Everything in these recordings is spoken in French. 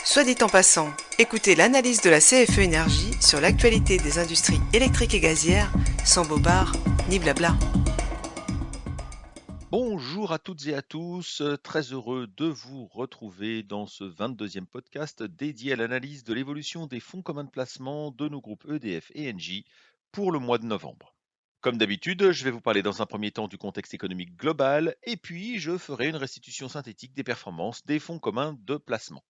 Soit dit en passant, écoutez l'analyse de la CFE Énergie sur l'actualité des industries électriques et gazières, sans bobard ni blabla. Bonjour à toutes et à tous, très heureux de vous retrouver dans ce 22e podcast dédié à l'analyse de l'évolution des fonds communs de placement de nos groupes EDF et Engie pour le mois de novembre. Comme d'habitude, je vais vous parler dans un premier temps du contexte économique global et puis je ferai une restitution synthétique des performances des fonds communs de placement.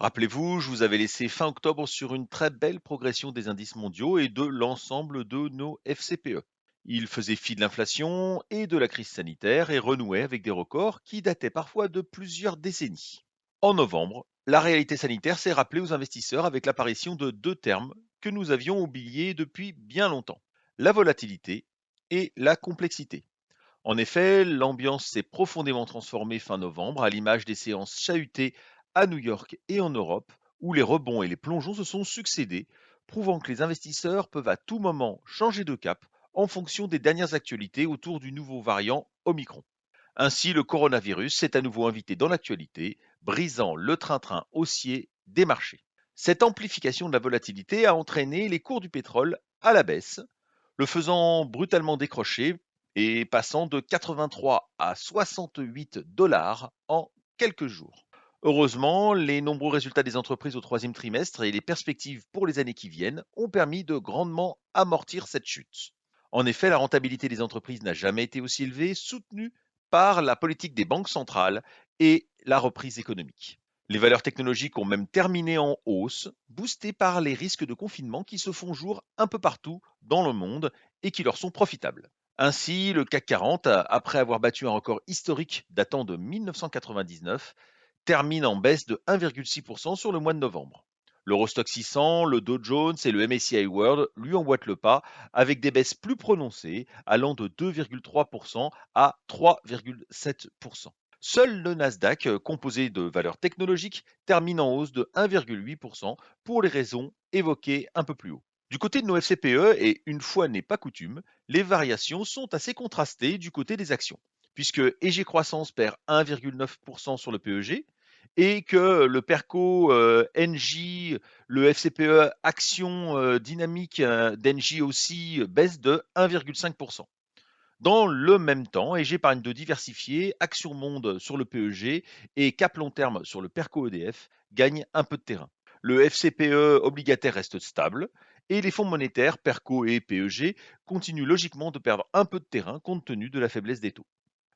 Rappelez-vous, je vous avais laissé fin octobre sur une très belle progression des indices mondiaux et de l'ensemble de nos FCPE. Il faisait fi de l'inflation et de la crise sanitaire et renouait avec des records qui dataient parfois de plusieurs décennies. En novembre, la réalité sanitaire s'est rappelée aux investisseurs avec l'apparition de deux termes que nous avions oubliés depuis bien longtemps, la volatilité et la complexité. En effet, l'ambiance s'est profondément transformée fin novembre à l'image des séances chahutées à New York et en Europe, où les rebonds et les plongeons se sont succédés, prouvant que les investisseurs peuvent à tout moment changer de cap en fonction des dernières actualités autour du nouveau variant Omicron. Ainsi, le coronavirus s'est à nouveau invité dans l'actualité, brisant le train-train haussier des marchés. Cette amplification de la volatilité a entraîné les cours du pétrole à la baisse, le faisant brutalement décrocher et passant de 83 à 68 dollars en quelques jours. Heureusement, les nombreux résultats des entreprises au troisième trimestre et les perspectives pour les années qui viennent ont permis de grandement amortir cette chute. En effet, la rentabilité des entreprises n'a jamais été aussi élevée, soutenue par la politique des banques centrales et la reprise économique. Les valeurs technologiques ont même terminé en hausse, boostées par les risques de confinement qui se font jour un peu partout dans le monde et qui leur sont profitables. Ainsi, le CAC 40, après avoir battu un record historique datant de 1999, termine en baisse de 1,6% sur le mois de novembre. L'Eurostoxx 600, le Dow Jones et le MSCI World lui emboîtent le pas avec des baisses plus prononcées allant de 2,3% à 3,7%. Seul le Nasdaq, composé de valeurs technologiques, termine en hausse de 1,8% pour les raisons évoquées un peu plus haut. Du côté de nos FCPE, et une fois n'est pas coutume, les variations sont assez contrastées du côté des actions, puisque EG Croissance perd 1,9% sur le PEG, et que le PERCO NJ, le FCPE Action Dynamique d'Engie aussi baisse de 1,5%. Dans le même temps, EG épargne de diversifier, Action Monde sur le PEG et Cap Long Terme sur le PERCO EDF gagnent un peu de terrain. Le FCPE obligataire reste stable et les fonds monétaires PERCO et PEG continuent logiquement de perdre un peu de terrain compte tenu de la faiblesse des taux.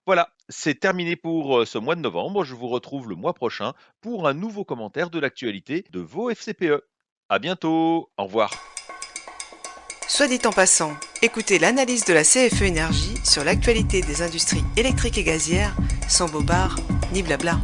Voilà, c'est terminé pour ce mois de novembre. Je vous retrouve le mois prochain pour un nouveau commentaire de l'actualité de vos FCPE. À bientôt, au revoir. Soit dit en passant, écoutez l'analyse de la CFE Énergie sur l'actualité des industries électriques et gazières, sans bobard ni blabla.